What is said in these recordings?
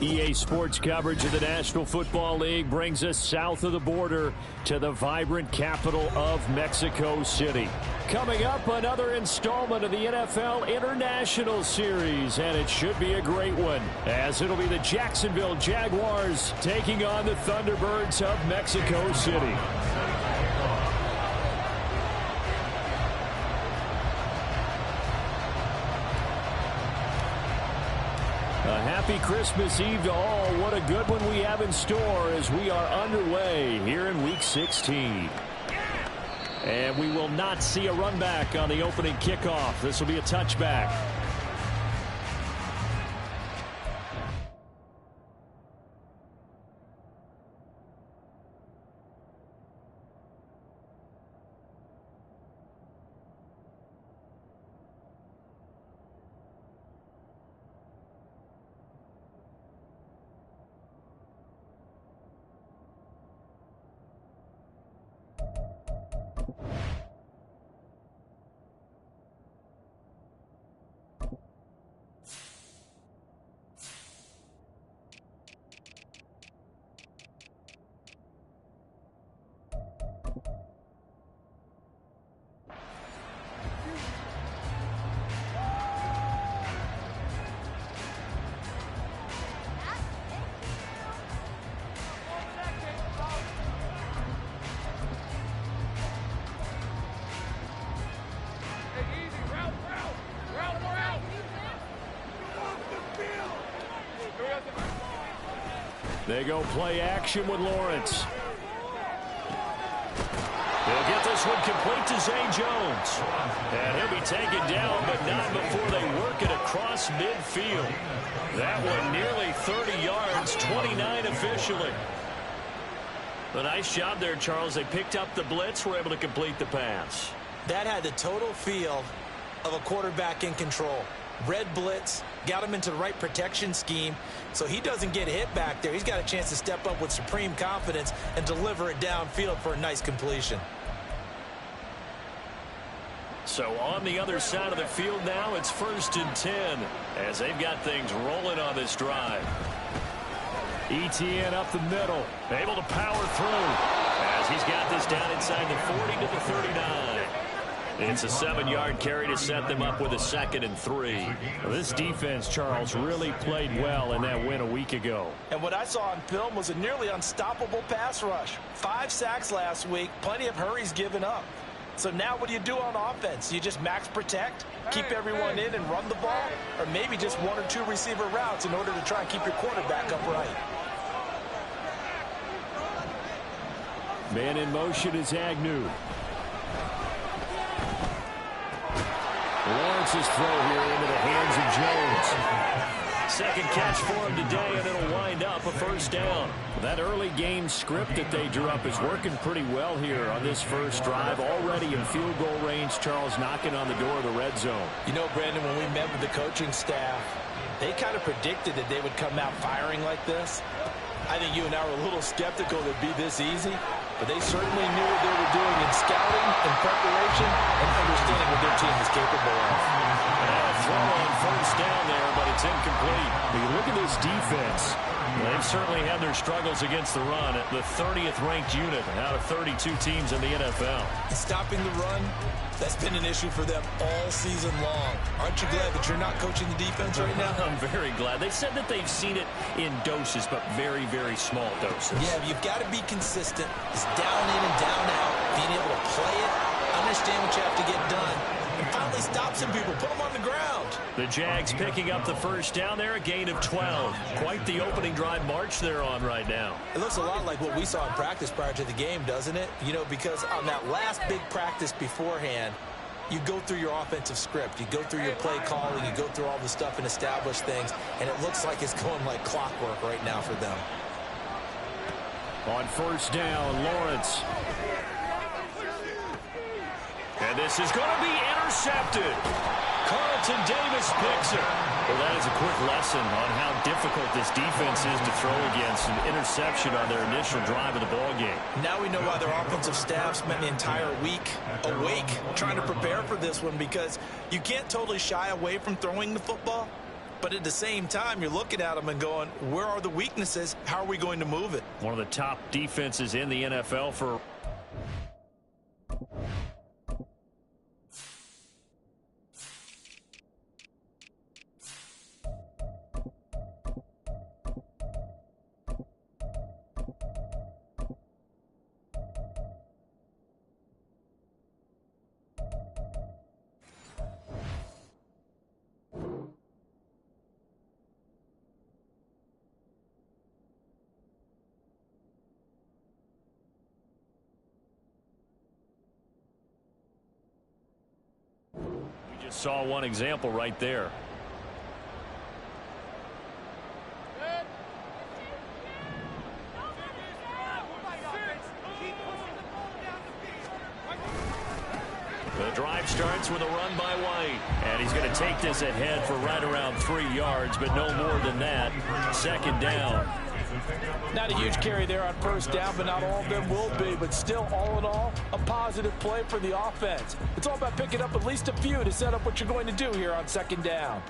EA Sports coverage of the National Football League brings us south of the border to the vibrant capital of Mexico City. Coming up, another installment of the NFL International Series, and it should be a great one, as it'll be the Jacksonville Jaguars taking on the Thunderbirds of Mexico City. A happy Christmas Eve to all. What a good one we have in store as we are underway here in Week 16. And we will not see a run back on the opening kickoff. This will be a touchback. They go play action with Lawrence. They'll get this one complete to Zay Jones. And he'll be taken down, but not before they work it across midfield. That one nearly 30 yards, 29 officially. A nice job there, Charles. They picked up the blitz, were able to complete the pass. That had the total feel of a quarterback in control. Red blitz, got him into the right protection scheme, so he doesn't get hit back there. He's got a chance to step up with supreme confidence and deliver it downfield for a nice completion. So on the other side of the field now, it's 1st and 10 as they've got things rolling on this drive. ETN up the middle, able to power through as he's got this down inside the 40 to the 39. It's a 7-yard carry to set them up with a 2nd and 3. Well, this defense, Charles, really played well in that win a week ago. And what I saw on film was a nearly unstoppable pass rush. 5 sacks last week, plenty of hurries given up. So now what do you do on offense? You just max protect, keep everyone in and run the ball, or maybe just 1 or 2 receiver routes in order to try and keep your quarterback upright. Man in motion is Agnew. Lawrence's throw here into the hands of Jones. Second catch for him today, and it'll wind up a 1st down. That early game script that they drew up is working pretty well here on this first drive. Already in field goal range, Charles knocking on the door of the red zone. You know, Brandon, when we met with the coaching staff, they kind of predicted that they would come out firing like this. I think you and I were a little skeptical that it'd be this easy, but they certainly knew what they were doing in scouting and preparation and understanding what their team is capable of. Throw on 1st down there, but it's incomplete. But you look at this defense. They've certainly had their struggles against the run. The 30th ranked unit out of 32 teams in the NFL. Stopping the run, that's been an issue for them all season long. Aren't you glad that you're not coaching the defense right now? I'm very glad. They said that they've seen it in doses, but very, very small doses. Yeah, you've got to be consistent. It's down in and down out. Being able to play it, understand what you have to get done, and finally stop some people, put them on the ground. The Jags picking up the 1st down there, a gain of 12. Quite the opening drive march they're on right now. It looks a lot like what we saw in practice prior to the game, doesn't it? You know, because on that last big practice beforehand, you go through your offensive script, you go through your play calling, you go through all the stuff and establish things, and it looks like it's going like clockwork right now for them. On 1st down, Lawrence. And this is going to be intercepted. Carlton Davis picks it. Well, that is a quick lesson on how difficult this defense is to throw against. An interception on their initial drive of the ballgame. Now we know why their offensive staff spent the entire week awake trying to prepare for this one, because you can't totally shy away from throwing the football, But at the same time, you're looking at them and going, where are the weaknesses? How are we going to move it? One of the top defenses in the NFL for... Just saw one example right there. The drive starts with a run by White. And he's going to take this ahead for right around 3 yards, but no more than that. Second down. Not a huge carry there on first down, but not all of them will be. But still, all in all, a positive play for the offense. It's all about picking up at least a few to set up what you're going to do here on second down.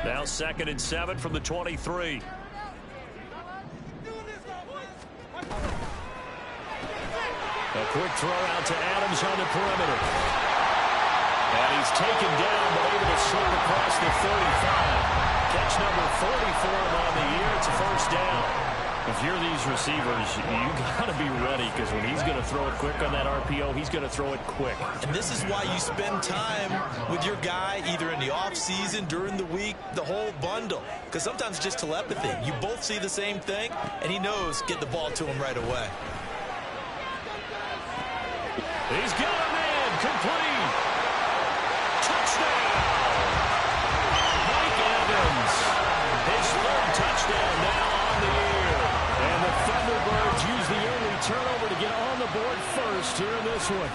Now 2nd and 7 from the 23. A quick throw out to Adams on the perimeter. And he's taken down, but able to slip across the 35. Catch number 40 for him on the year. It's a first down. If you're these receivers, you got to be ready, because when he's going to throw it quick on that RPO, he's going to throw it quick. And this is why you spend time with your guy either in the offseason, during the week, the whole bundle. Because sometimes it's just telepathy. You both see the same thing, and he knows get the ball to him right away. He's got a man complete. Touchdown. Mike Evans. His 3rd touchdown now on the year. And the Thunderbirds use the early turnover to get on the board first here in this one.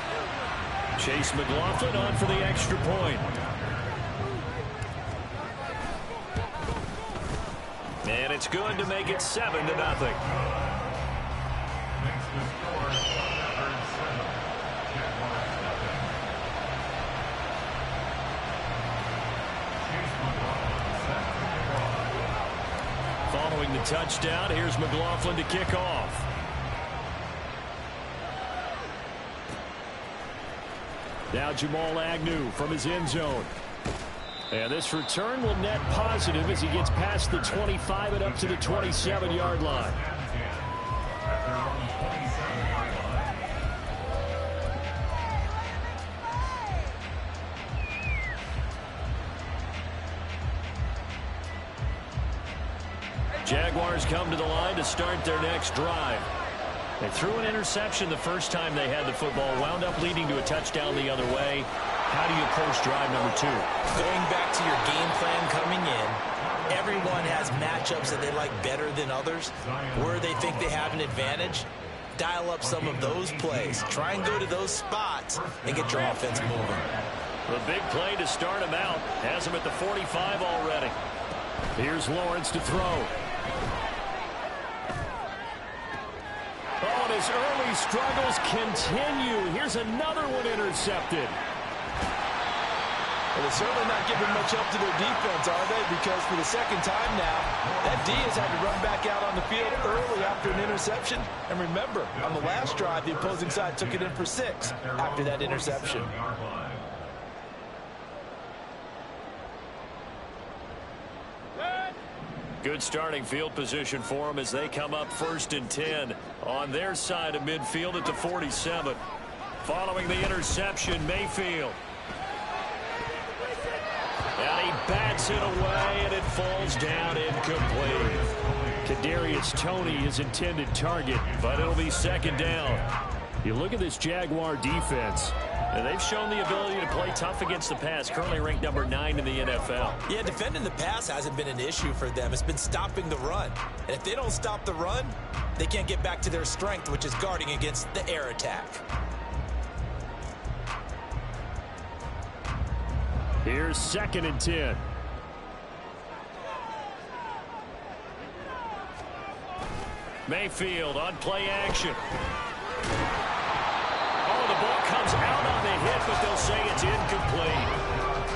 Chase McLaughlin on for the extra point. And it's good to make it 7-0. Following the touchdown, here's McLaughlin to kick off. Now Jamal Agnew from his end zone. And this return will net positive as he gets past the 25 and up to the 27-yard line. Jaguars come to the line to start their next drive. They threw an interception the first time they had the football, wound up leading to a touchdown the other way. How do you approach drive number 2? Going back to your game plan coming in, everyone has matchups that they like better than others, where they think they have an advantage. Dial up some of those plays. Try and go to those spots and get your offense moving. The big play to start him out. Has him at the 45 already. Here's Lawrence to throw. Oh, and his early struggles continue. Here's another one intercepted. Well, they're certainly not giving much help to their defense, are they? Because for the second time now, that D has had to run back out on the field early after an interception. And remember, on the last drive, the opposing side took it in for 6 after that interception. Good starting field position for them as they come up 1st and 10 on their side of midfield at the 47. Following the interception, Mayfield. And he bats it away, and it falls down incomplete. Kadarius Toney, his intended target, but it'll be 2nd down. You look at this Jaguar defense, and they've shown the ability to play tough against the pass, currently ranked number 9 in the NFL. Yeah, defending the pass hasn't been an issue for them. It's been stopping the run. And if they don't stop the run, they can't get back to their strength, which is guarding against the air attack. Here's 2nd and 10. Mayfield on play action. Oh, the ball comes out on the hit, but they'll say it's incomplete.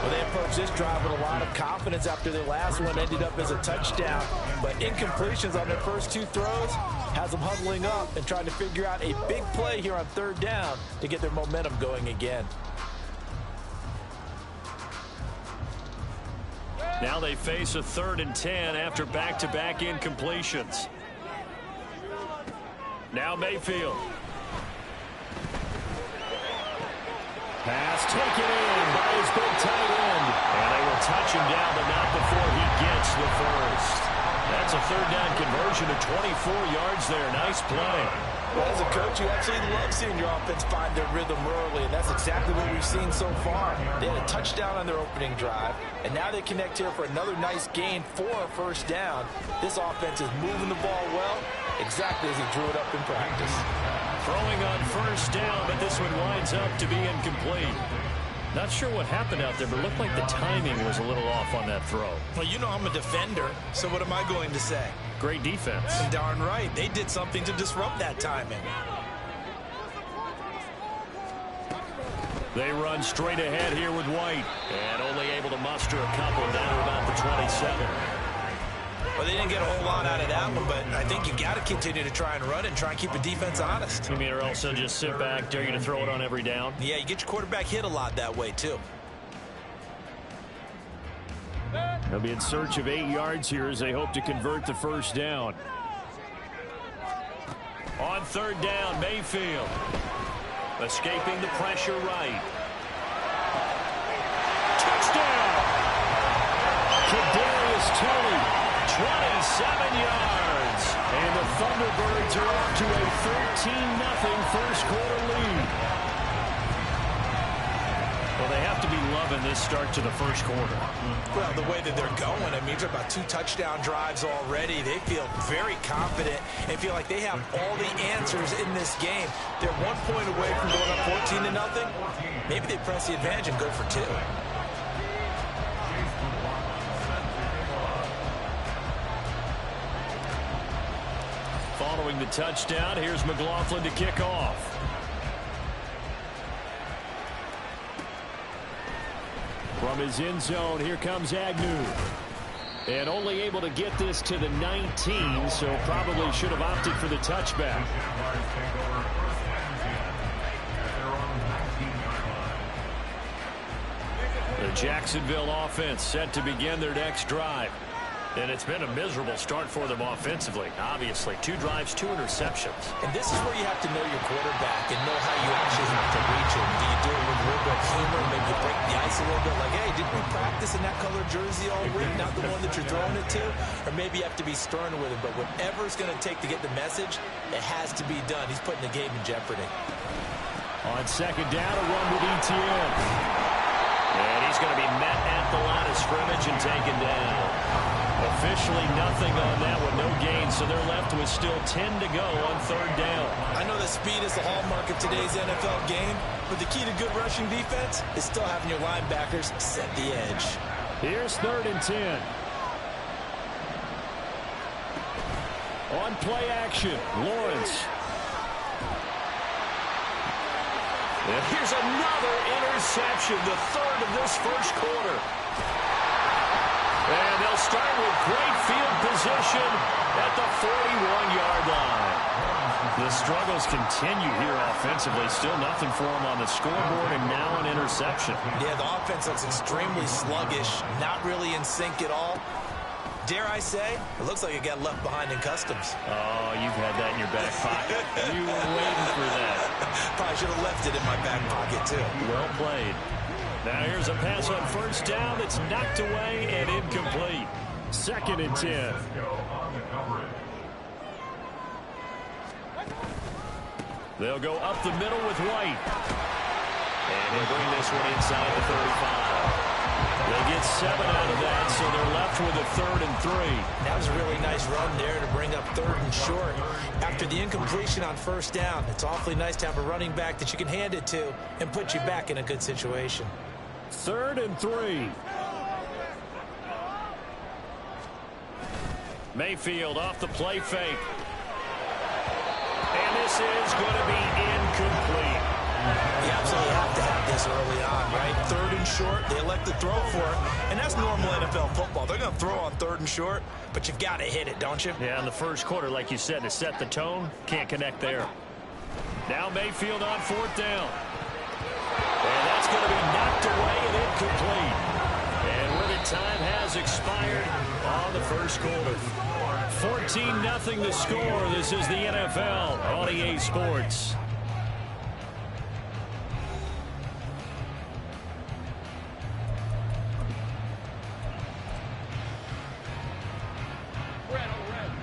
Well, they approached this drive with a lot of confidence after their last one ended up as a touchdown. But incompletions on their first 2 throws has them huddling up and trying to figure out a big play here on 3rd down to get their momentum going again. Now they face a 3rd and 10 after back-to-back incompletions. Now Mayfield. Pass taken in by his big tight end. And they will touch him down, but not before he gets the first. That's a 3rd down conversion of 24 yards there. Nice play. Well, as a coach, you absolutely love seeing your offense find their rhythm early, and that's exactly what we've seen so far. They had a touchdown on their opening drive, and now they connect here for another nice gain for a 1st down. This offense is moving the ball well, exactly as he drew it up in practice. Throwing on 1st down, but this one winds up to be incomplete. Not sure what happened out there, but it looked like the timing was a little off on that throw. Well, you know I'm a defender, so what am I going to say? Great defense. Darn right. They did something to disrupt that timing. They run straight ahead here with White. And only able to muster a couple down to about the 27. Well, they didn't get a whole lot out of that one, but I think you got to continue to try and run it and try and keep the defense honest. You mean, or else they'll just sit back, dare you to throw it on every down? Yeah, you get your quarterback hit a lot that way, too. They'll be in search of 8 yards here as they hope to convert the 1st down. On 3rd down, Mayfield. Escaping the pressure right. Touchdown! Kadarius Toney, 27 yards. And the Thunderbirds are off to a 13-0 first quarter lead. Well, they have to be loving this start to the first quarter. Well, the way that they're going, I mean, you're about 2 touchdown drives already. They feel very confident and feel like they have all the answers in this game. They're 1 point away from going up 14-0. Maybe they press the advantage and go for 2. Following the touchdown, here's McLaughlin to kick off. From his end zone, here comes Agnew. And only able to get this to the 19, so probably should have opted for the touchback. The Jacksonville offense set to begin their next drive. And it's been a miserable start for them offensively. Obviously, 2 drives, 2 interceptions. And this is where you have to know your quarterback and know how you actually have to reach him. Do you do it with a little bit of humor, maybe you break the ice a little bit, like, hey, didn't we practice in that color jersey all week, not the one that you're throwing it to? Or maybe you have to be stern with him. But whatever it's going to take to get the message, it has to be done. He's putting the game in jeopardy. On 2nd down, a run with ETN. And he's going to be met at the line of scrimmage and taken down. Officially nothing on that one, no gain, so they're left with still 10 to go on 3rd down. I know that speed is the hallmark of today's NFL game, but the key to good rushing defense is still having your linebackers set the edge. Here's 3rd and 10. On play action, Lawrence. And here's another interception, the 3rd of this first quarter. And they'll start with great field position at the 41-yard line. The struggles continue here offensively. Still nothing for them on the scoreboard, and now an interception. Yeah, the offense looks extremely sluggish, not really in sync at all. Dare I say, it looks like it got left behind in customs. Oh, you've had that in your back pocket. You were waiting for that. Probably should have left it in my back pocket, too. Well played. Now here's a pass on 1st down that's knocked away and incomplete. 2nd and 10. They'll go up the middle with White. And he'll bring this one inside the 35. They get 7 out of that, so they're left with a 3rd and 3. That was a really nice run there to bring up 3rd and short. After the incompletion on 1st down, it's awfully nice to have a running back that you can hand it to and put you back in a good situation. 3rd and 3. Mayfield off the play fake. And this is going to be incomplete. You absolutely have to have this early on, right? 3rd and short, they elect to throw for it, and that's normal NFL football. They're going to throw on 3rd and short, but you've got to hit it, don't you? Yeah, in the first quarter, like you said, to set the tone, can't connect there. Now Mayfield on 4th down. And that's going to be knocked away and incomplete. And with it, time has expired on the first quarter. 14-0 the score. This is the NFL on EA Sports.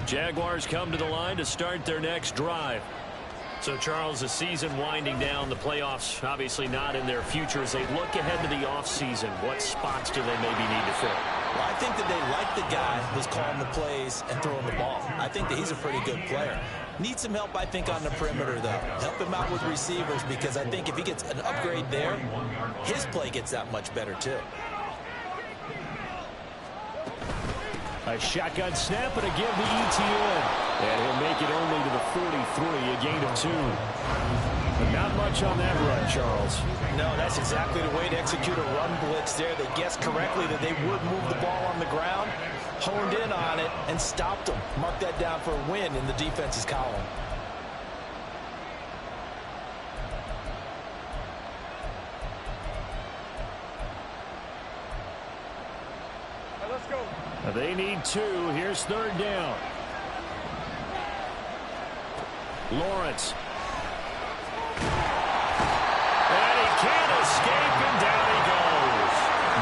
Jaguars come to the line to start their next drive. So, Charles, the season winding down, the playoffs obviously not in their future. As they look ahead to the offseason, what spots do they maybe need to fill? Well, I think that they like the guy who's calling the plays and throwing the ball. I think that he's a pretty good player. Needs some help, I think, on the perimeter, though. Help him out with receivers, because I think if he gets an upgrade there, his play gets that much better, too. A shotgun snap and a give to ETN. And he'll make it only to the 43, a gain of 2. But not much on that run, Charles. No, that's exactly the way to execute a run blitz there. They guessed correctly that they would move the ball on the ground, honed in on it, and stopped them. Mark that down for a win in the defense's column. Let's go. They need 2. Here's 3rd down. Lawrence. And he can't escape, and down he goes.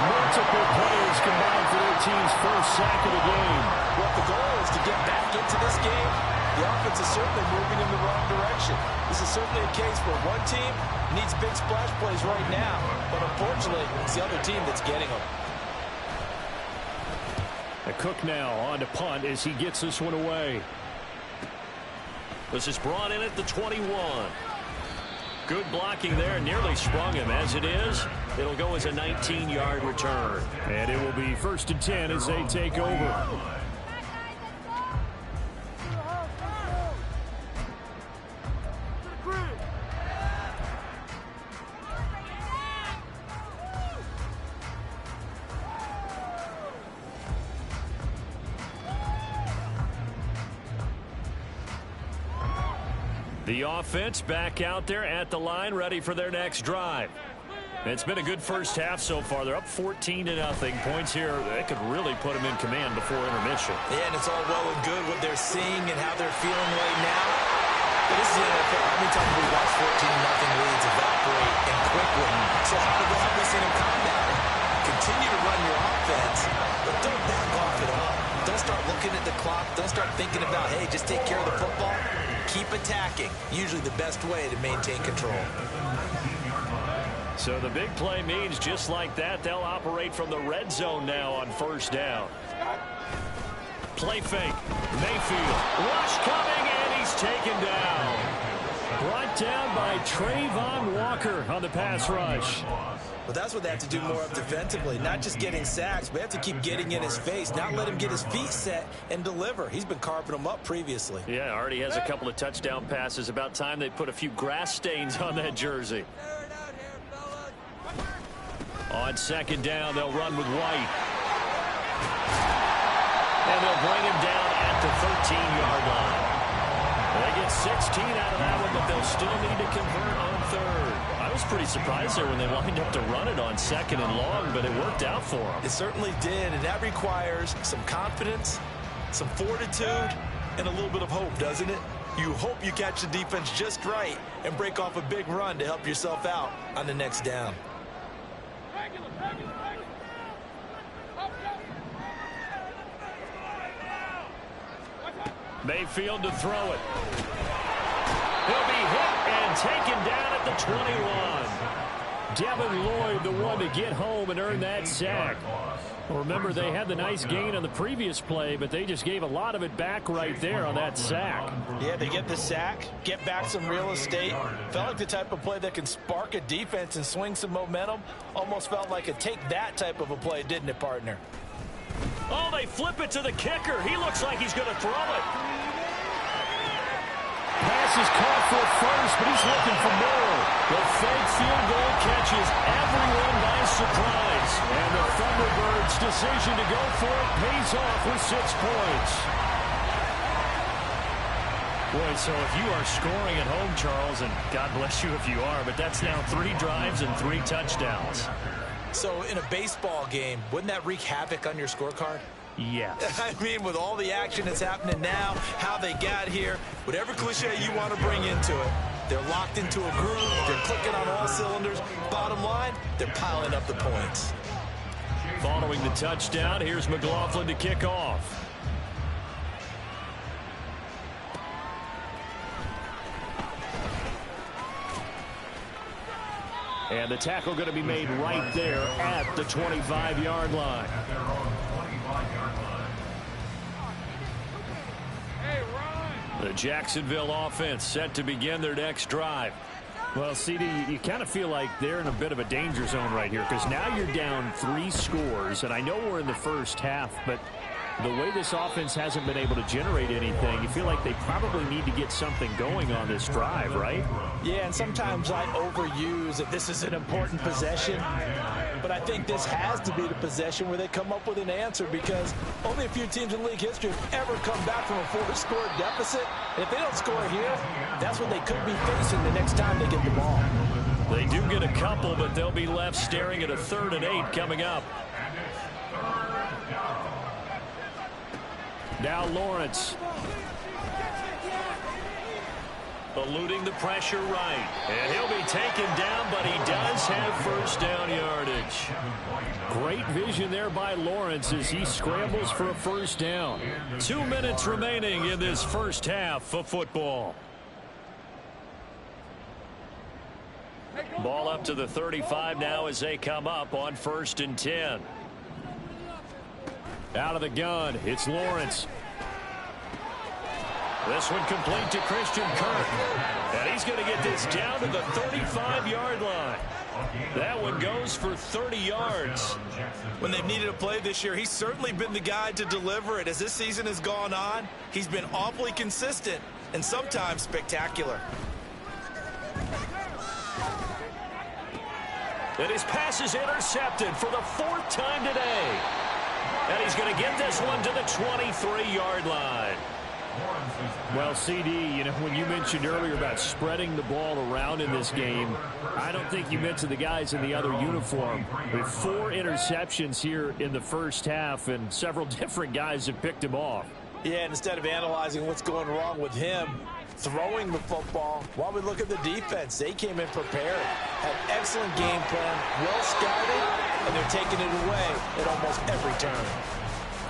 Multiple players combined for their team's first sack of the game. Well, the goal is to get back into this game. The offense is certainly moving in the wrong direction. This is certainly a case where one team needs big splash plays right now, but unfortunately, it's the other team that's getting them. A Cook now on to punt as he gets this one away. This is brought in at the 21. Good blocking there, nearly sprung him. As it is, it'll go as a 19-yard return. And it will be 1st and 10 as they take over. The offense back out there at the line, ready for their next drive. It's been a good first half so far. They're up 14-0. Points here, they could really put them in command before intermission. Yeah, and it's all well and good what they're seeing and how they're feeling right now. But this is the NFL. How many times have we watched 14-0 leads evaporate and quickly? So how have we seen them combat it? Continue to run your offense, but don't back off at all. Don't start looking at the clock. Don't start thinking about, hey, just take care of the football. Keep attacking. Usually the best way to maintain control. So the big play means just like that, they'll operate from the red zone now on 1st down. Play fake. Mayfield. Rush coming, and he's taken down. Brought down by Trayvon Walker on the pass rush. Well, that's what they have to do more of defensively. Not just getting sacks, but have to keep getting in his face. Not let him get his feet set and deliver. He's been carving them up previously. Yeah, already has a couple of touchdown passes. About time they put a few grass stains on that jersey. On 2nd down, they'll run with White. And they'll bring him down at the 13-yard line. They get 16 out of that one, but they'll still need to convert on 3rd. I was pretty surprised there when they lined up to run it on 2nd and long, but it worked out for them. It certainly did, and that requires some confidence, some fortitude, and a little bit of hope, doesn't it? You hope you catch the defense just right and break off a big run to help yourself out on the next down. Mayfield to throw it. He'll be hit and taken down at the 21. Devin Lloyd, the one to get home and earn that sack. Well, remember, they had the nice gain on the previous play, but they just gave a lot of it back right there on that sack. Yeah, they get the sack, get back some real estate. Felt like the type of play that can spark a defense and swing some momentum. Almost felt like a take that type of a play, didn't it, partner? Oh, they flip it to the kicker. He looks like he's going to throw it. pass is caught for first, but he's looking for more. The fake field goal catches everyone by surprise. And the Thunderbirds' decision to go for it pays off with 6 points. Boy, so if you are scoring at home, Charles, and God bless you if you are, but that's now 3 drives and 3 touchdowns. So in a baseball game, wouldn't that wreak havoc on your scorecard? Yes. I mean, with all the action that's happening now, how they got here, whatever cliche you want to bring into it, they're locked into a groove, they're clicking on all cylinders. Bottom line, they're piling up the points. Following the touchdown, here's McLaughlin to kick off. And the tackle going to be made right there at the 25-yard line. The Jacksonville offense set to begin their next drive. Well, CD, you kind of feel like they're in a bit of a danger zone right here because now you're down 3 scores, and I know we're in the first half, but the way this offense hasn't been able to generate anything, you feel like they probably need to get something going on this drive, right? Yeah, and sometimes I overuse that this is an important possession, but I think this has to be the possession where they come up with an answer because only a few teams in league history have ever come back from a 4-score deficit. And if they don't score here, that's what they could be facing the next time they get the ball. They do get a couple, but they'll be left staring at a 3rd and 8 coming up. Now Lawrence. Eluding the pressure right. And he'll be taken down, but he does have first down yardage. Great vision there by Lawrence as he scrambles for a first down. 2 minutes remaining in this first half of football. Ball up to the 35 now as they come up on 1st and 10. Out of the gun, it's Lawrence. This one complete to Christian Kirk. And he's going to get this down to the 35-yard line. That one goes for 30 yards. When they've needed a play this year, he's certainly been the guy to deliver it. As this season has gone on, he's been awfully consistent and sometimes spectacular. And his pass is intercepted for the 4th time today. And he's going to get this one to the 23-yard line. Well, CD, you know, when you mentioned earlier about spreading the ball around in this game, I don't think you mentioned the guys in the other uniform. With 4 interceptions here in the first half, and several different guys have picked him off. Yeah, and instead of analyzing what's going wrong with him throwing the football, while we look at the defense, they came in prepared, had excellent game plan, well scouted, and they're taking it away at almost every turn.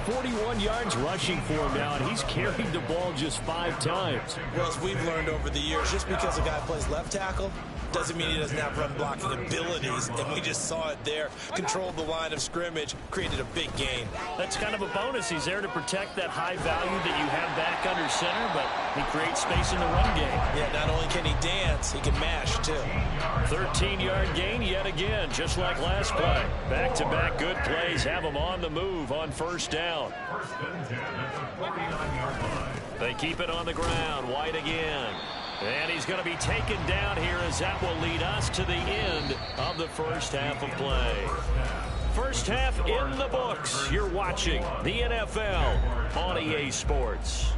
41 yards rushing for him now, and he's carried the ball just 5 times. Well, as we've learned over the years, just because a guy plays left tackle doesn't mean he doesn't have run blocking abilities, and we just saw it there. Controlled the line of scrimmage, created a big gain. That's kind of a bonus. He's there to protect that high value that you have back under center, but he creates space in the run game. Yeah, not only can he dance, he can mash, too. 13-yard gain yet again, just like last play. Back-to-back good plays have him on the move on first down. They keep it on the ground. White again. And he's going to be taken down here as that will lead us to the end of the first half of play. First half in the books. You're watching the NFL on EA Sports.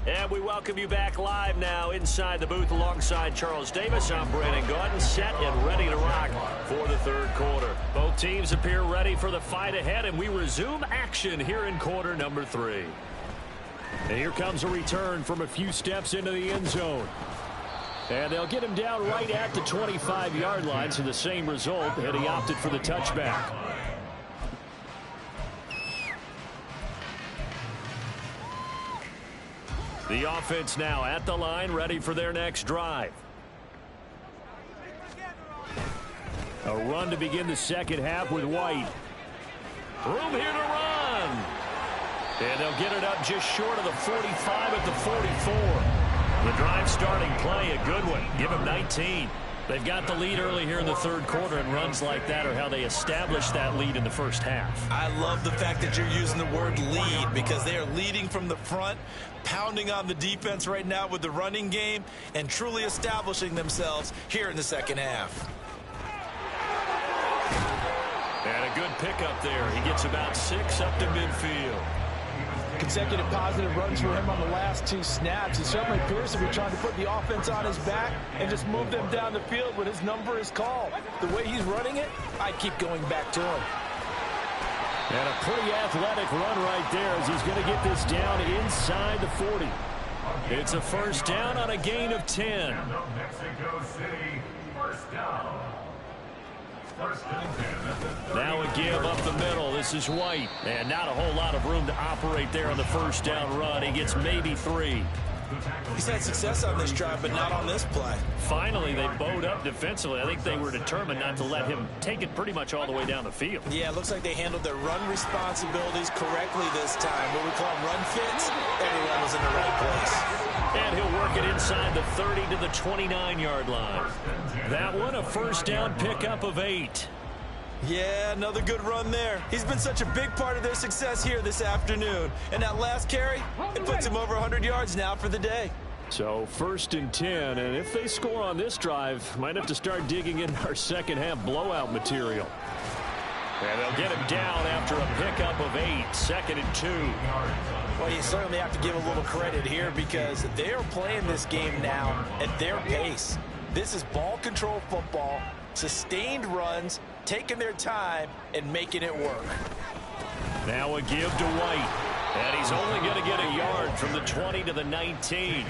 And we welcome you back live now inside the booth alongside Charles Davis. I'm Brandon Gaudin, set and ready to rock for the 3rd quarter. Both teams appear ready for the fight ahead, and we resume action here in quarter number 3. And here comes a return from a few steps into the end zone. And they'll get him down right at the 25-yard line, so the same result, and he opted for the touchback. The offense now at the line, ready for their next drive. A run to begin the second half with White. Room here to run. And they'll get it up just short of the 45 at the 44. The drive starting play, a good one. Give him 19. They've got the lead early here in the third quarter, and runs like that are how they establish that lead in the first half. I love the fact that you're using the word lead because they are leading from the front, pounding on the defense right now with the running game, and truly establishing themselves here in the second half. And a good pickup there. He gets about 6 up to midfield. Consecutive positive runs for him on the last 2 snaps. He certainly appears to be trying to put the offense on his back and just move them down the field when his number is called. The way he's running it, I keep going back to him. And a pretty athletic run right there as he's going to get this down inside the 40. It's a first down on a gain of 10. Mexico City, first down. Now a give up the middle. This is White. And not a whole lot of room to operate there on the first down run. He gets maybe 3. He's had success on this drive, but not on this play. Finally, they bowed up defensively. I think they were determined not to let him take it pretty much all the way down the field. Yeah, it looks like they handled their run responsibilities correctly this time. What we call run fits, everyone was in the right place. And he'll work it inside the 30 to the 29-yard line. That one, a first down pickup of 8. Yeah, another good run there. He's been such a big part of their success here this afternoon. And that last carry, it puts him over 100 yards now for the day. So first and 10, and if they score on this drive, might have to start digging in our second half blowout material. And they'll get him down after a pickup of 8, second and 2. Well, you certainly have to give a little credit here because they are playing this game now at their pace. This is ball control football, sustained runs, taking their time and making it work. Now a give to White. And he's only going to get a yard from the 20 to the 19.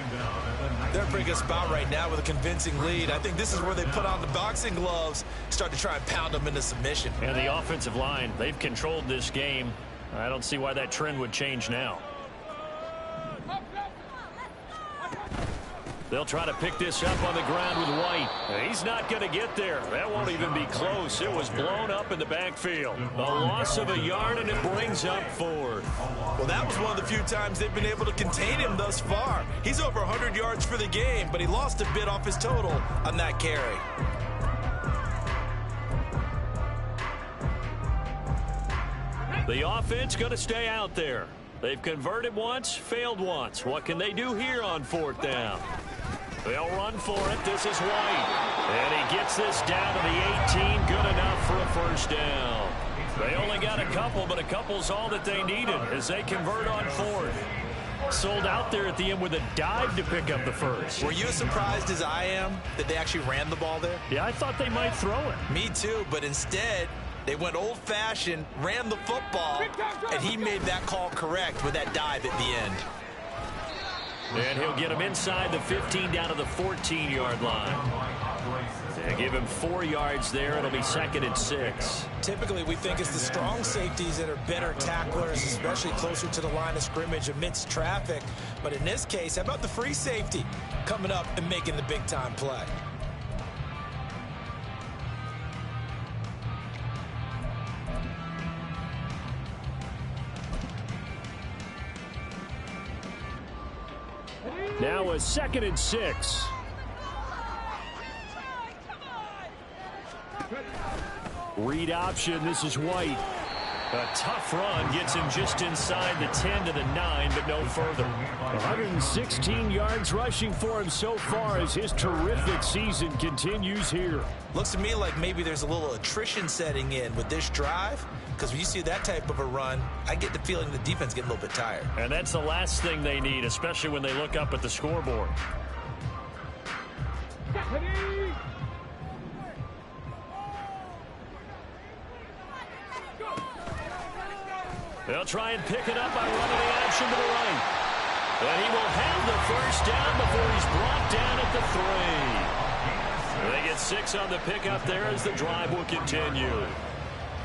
They're in a pretty good spot right now with a convincing lead. I think this is where they put on the boxing gloves, start to try and pound them into submission. And the offensive line, they've controlled this game. I don't see why that trend would change now. They'll try to pick this up on the ground with White. He's not going to get there. That won't even be close. It was blown up in the backfield. A loss of a yard, and it brings up 4. Well, that was one of the few times they've been able to contain him thus far. He's over 100 yards for the game, but he lost a bit off his total on that carry. The offense going to stay out there. They've converted once, failed once. What can they do here on 4th down? They'll run for it. This is White. And he gets this down to the 18. Good enough for a first down. They only got a couple, but a couple's all that they needed as they convert on 4th. Sold out there at the end with a dive to pick up the first. Were you as surprised as I am that they actually ran the ball there? Yeah, I thought they might throw it. Me too, but instead they went old-fashioned, ran the football, and he made that call correct with that dive at the end. And he'll get him inside the 15 down to the 14-yard line. They give him 4 yards there. It'll be second and 6. Typically, we think it's the strong safeties that are better tacklers, especially closer to the line of scrimmage amidst traffic. But in this case, how about the free safety coming up and making the big-time play? Now a second and 6. Read option. This is White. A tough run gets him just inside the 10 to the 9, but no further. 116 yards rushing for him so far as his terrific season continues here. Looks to me like maybe there's a little attrition setting in with this drive, because when you see that type of a run, I get the feeling the defense getting a little bit tired. And that's the last thing they need, especially when they look up at the scoreboard. They'll try and pick it up by running the action to the right. And he will have the first down before he's brought down at the 3. They get 6 on the pickup there as the drive will continue.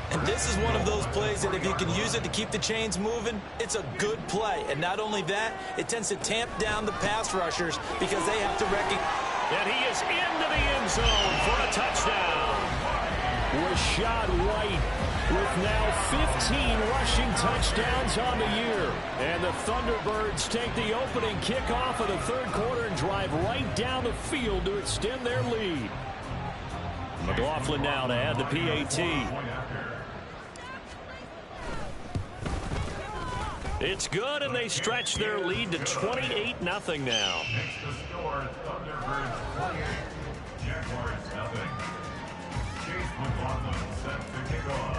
And this is one of those plays that if you can use it to keep the chains moving, it's a good play. And not only that, it tends to tamp down the pass rushers because they have to recognize. And he is into the end zone for a touchdown. Rashad White with now 15 rushing touchdowns on the year. And the Thunderbirds take the opening kickoff of the third quarter and drive right down the field to extend their lead. McLaughlin now to add the PAT. It's good, and they stretch their lead to 28-0 now. Makes the score Thunderbirds 28, Jaguars 0. Chase McLaughlin set to kick off.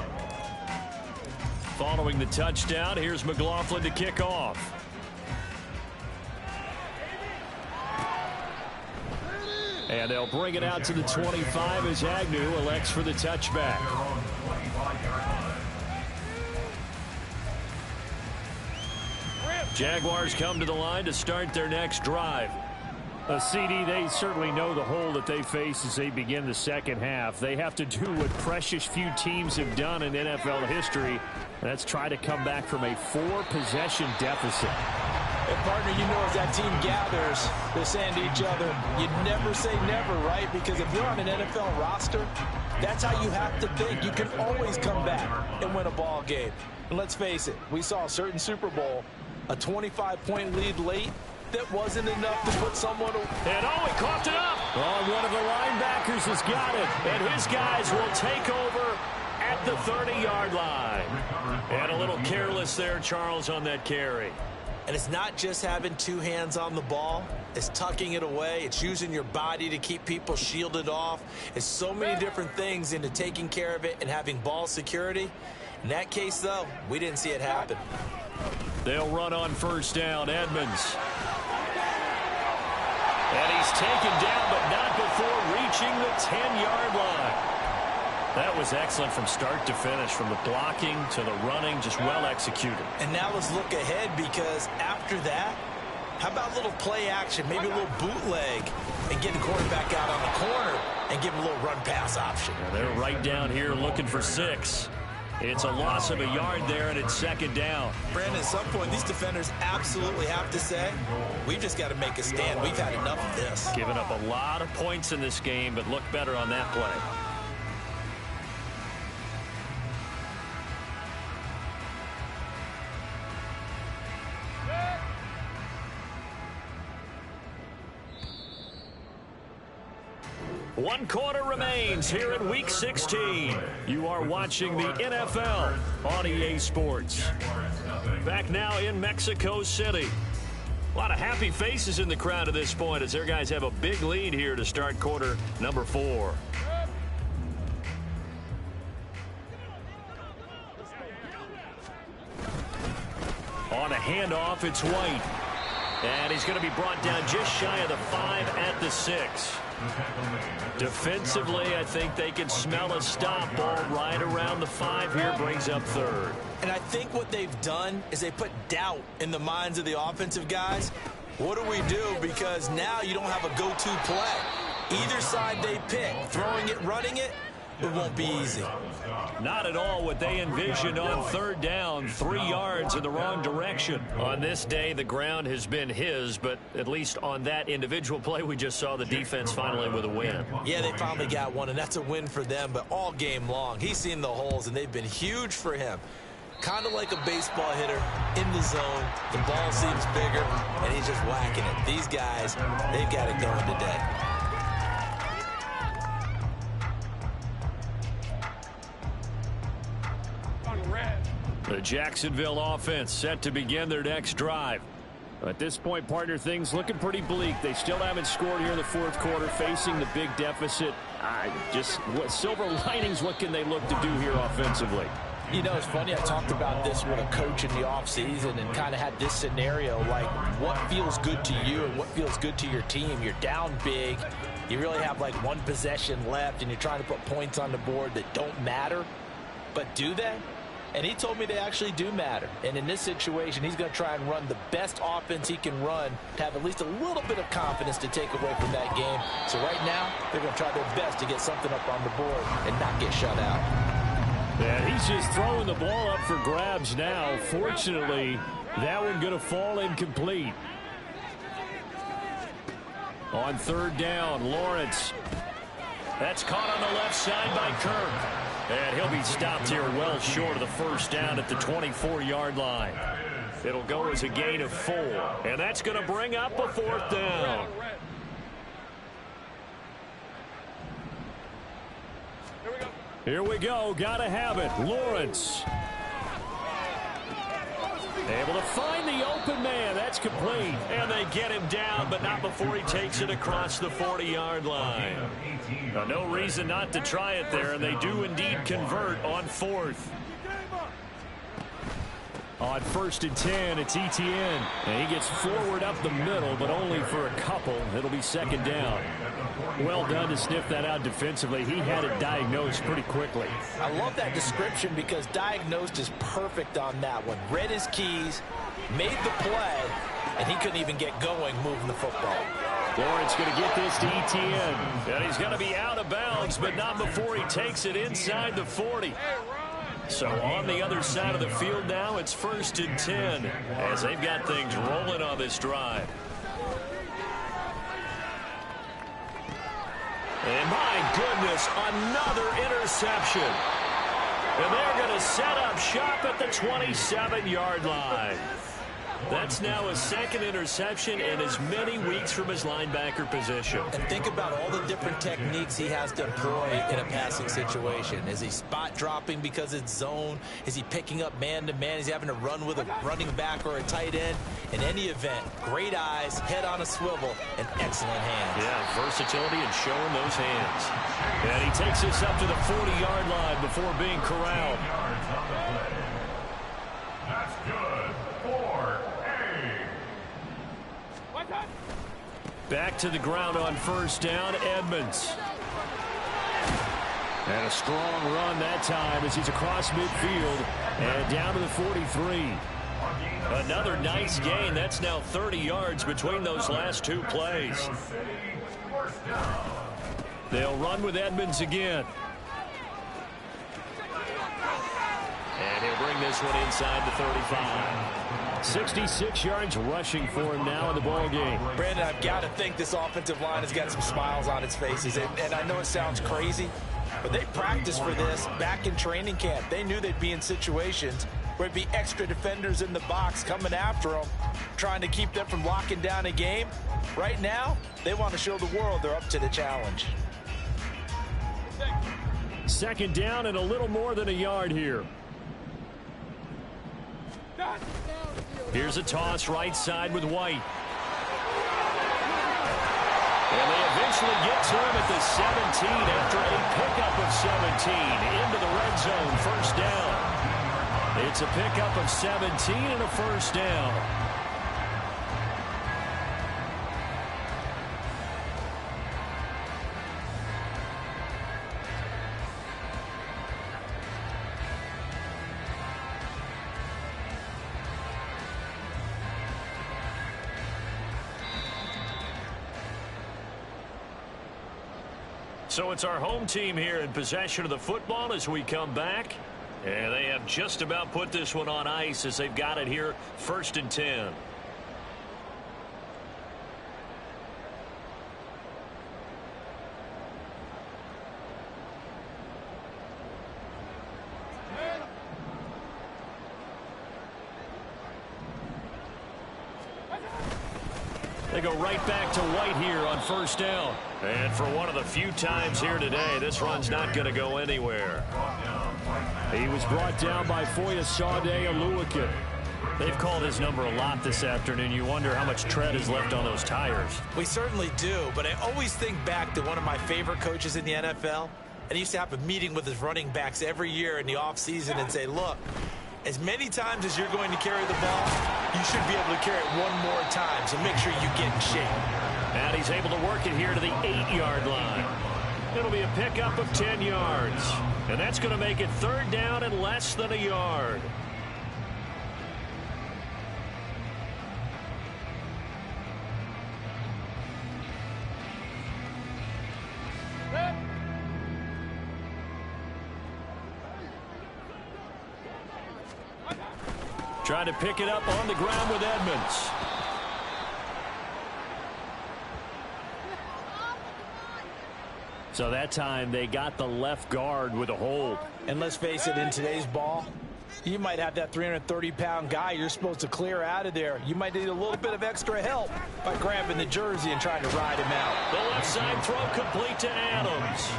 Following the touchdown, here's McLaughlin to kick off. And they'll bring it out to the 25 as Agnew elects for the touchback. Jaguars come to the line to start their next drive. CD, they certainly know the hole that they face as they begin the second half. They have to do what precious few teams have done in NFL history, and that's try to come back from a 4-possession deficit. And partner, you know, as that team gathers, they're saying to each other, you never say never, right? Because if you're on an NFL roster, that's how you have to think. You can always come back and win a ball game. And let's face it, we saw a certain Super Bowl, a 25-point lead late, that wasn't enough to put someone away. And he coughed it up. Oh, one of the linebackers has got it. And his guys will take over at the 30-yard line. And a little careless there, Charles, on that carry. And it's not just having two hands on the ball. It's tucking it away. It's using your body to keep people shielded off. It's so many different things into taking care of it and having ball security. In that case, though, we didn't see it happen. They'll run on first down. Edmonds. And he's taken down, but not before reaching the 10-yard line. That was excellent from start to finish, from the blocking to the running, just well executed. And now let's look ahead, because after that, how about a little play action, maybe a little bootleg, and get the quarterback out on the corner and give him a little run-pass option. Yeah, they're right down here looking for 6. It's a loss of a yard there, and it's second down. Brandon, at some point, these defenders absolutely have to say, we've just got to make a stand. We've had enough of this. Giving up a lot of points in this game, but look better on that play. One quarter remains here in Week 16. You are watching the NFL on EA Sports. Back now in Mexico City. A lot of happy faces in the crowd at this point as their guys have a big lead here to start quarter number 4. On a handoff, it's White. And he's going to be brought down just shy of the 5 at the 6. Defensively, I think they can smell a stop. Ball right around the 5 here, brings up third. And I think what they've done is they put doubt in the minds of the offensive guys. What do we do? Because now you don't have a go-to play. Either side they pick, throwing it, running it, it won't be easy. Not at all what they envisioned on third down. 3 yards in the wrong direction. On this day, the ground has been his, but at least on that individual play, we just saw the defense finally with a win. Yeah, they finally got one, and that's a win for them, but all game long, he's seen the holes, and they've been huge for him. Kind of like a baseball hitter in the zone. The ball seems bigger, and he's just whacking it. These guys, they've got it going today. The Jacksonville offense set to begin their next drive. At this point, partner, things looking pretty bleak. They still haven't scored here in the fourth quarter, facing the big deficit. Just what silver linings, what can they look to do here offensively? You know, it's funny, I talked about this with a coach in the offseason and kind of had this scenario, like what feels good to you and what feels good to your team. You're down big. You really have like one possession left, and you're trying to put points on the board that don't matter. But do they? And he told me they actually do matter. And in this situation, he's going to try and run the best offense he can run to have at least a little bit of confidence to take away from that game. So right now, they're going to try their best to get something up on the board and not get shut out. And he's just throwing the ball up for grabs now. Fortunately, that one going to fall incomplete. On third down, Lawrence. That's caught on the left side by Kirk. And he'll be stopped here well short of the first down at the 24-yard line. It'll go as a gain of 4. And that's going to bring up a fourth down. Here we go. Gotta have it. Lawrence. Able to find the open man. That's complete. And they get him down, but not before he takes it across the 40-yard line. Now, no reason not to try it there, and they do indeed convert on 4th. On 1st and 10, it's Etienne. And he gets forward up the middle, but only for a couple. It'll be 2nd down. Well done to sniff that out defensively. He had it diagnosed pretty quickly. I love that description because diagnosed is perfect on that one. Read his keys, made the play, and he couldn't even get going moving the football. Lawrence going to get this to Etienne. And he's going to be out of bounds, but not before he takes it inside the 40. So on the other side of the field now, it's 1st and 10 as they've got things rolling on this drive. And my goodness, another interception. And they're going to set up shop at the 27-yard line. That's now his 2nd interception in as many weeks from his linebacker position. And think about all the different techniques he has to employ in a passing situation. Is he spot dropping because it's zone? Is he picking up man-to-man? Is he having to run with a running back or a tight end? In any event, great eyes, head on a swivel, and excellent hands. Yeah, versatility and showing those hands. And he takes this up to the 40-yard line before being corralled. That's good. 4A. Back to the ground on 1st down, Edmonds. And a strong run that time as he's across midfield and down to the 43. Another nice gain. That's now 30 yards between those last 2 plays. They'll run with Edmonds again. And he'll bring this one inside the 35. 66 yards rushing for him now in the ball game. Brandon, I've got to think this offensive line has got some smiles on its faces. And I know it sounds crazy, but they practiced for this back in training camp. They knew they'd be in situations where it'd be extra defenders in the box coming after them, trying to keep them from locking down a game. Right now, they want to show the world they're up to the challenge. 2nd down and a little more than a yard here. Here's a toss right side with White. And they eventually get to him at the 17 after a pickup of 17 into the red zone. 1st down. It's a pickup of 17 and a 1st down. So it's our home team here in possession of the football as we come back. And they have just about put this one on ice as they've got it here 1st and 10. They go right back to White here on 1st down. And for one of the few times here today, this run's not going to go anywhere. He was brought down by Foyesade Aluakin. They've called his number a lot this afternoon. You wonder how much tread is left on those tires. We certainly do, but I always think back to one of my favorite coaches in the NFL. And he used to have a meeting with his running backs every year in the offseason and say, look, as many times as you're going to carry the ball, you should be able to carry it one more time, so make sure you get in shape. And he's able to work it here to the 8-yard line. It'll be a pickup of 10 yards. And that's going to make it 3rd down and less than a yard. Trying to pick it up on the ground with Edmonds. So that time they got the left guard with a hold. And let's face it, in today's ball, You might have that 330-pound guy you're supposed to clear out of there. You might need a little bit of extra help by grabbing the jersey and trying to ride him out. The left side throw complete to Adams.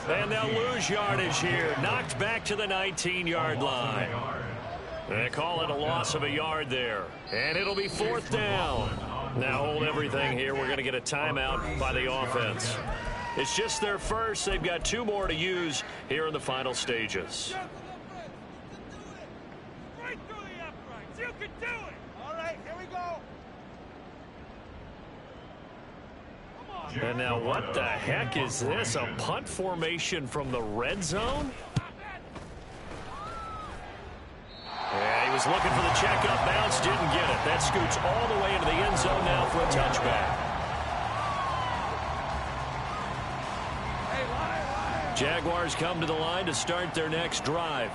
And they'll lose yardage here. Knocked back to the 19-yard line. They call it a loss of a yard there. And it'll be 4th down. Now hold everything here. We're going to get a timeout by the offense. It's just their first. They've got 2 more to use here in the final stages. Right through the uprights. You can do it. All right, here we go. Come on. And now what the heck is this? A punt formation from the red zone? Yeah, he was looking for the checkup bounce, didn't get it. That scoots all the way into the end zone now for a touchback. Jaguars come to the line to start their next drive.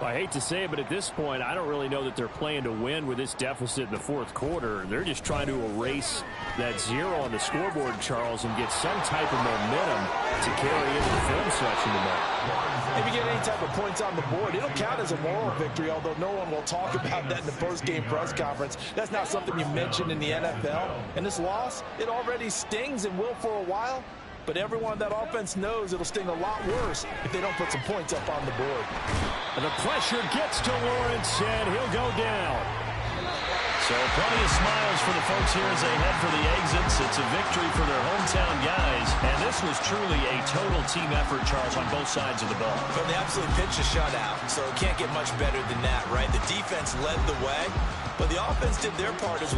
I hate to say it, but at this point, I don't really know that they're playing to win with this deficit in the 4th quarter. They're just trying to erase that 0 on the scoreboard, Charles, and get some type of momentum to carry into the film section tonight. If you get any type of points on the board, it'll count as a moral victory, although no one will talk about that in the post-game press conference. That's not something you mentioned in the NFL. And this loss, it already stings and will for a while. But everyone on that offense knows it'll sting a lot worse if they don't put some points up on the board. And the pressure gets to Lawrence, and he'll go down. So plenty of smiles for the folks here as they head for the exits. It's a victory for their hometown guys. And this was truly a total team effort, Charles, on both sides of the ball. So they absolutely pitched a shutout, so it can't get much better than that, right? The defense led the way, but the offense did their part as well.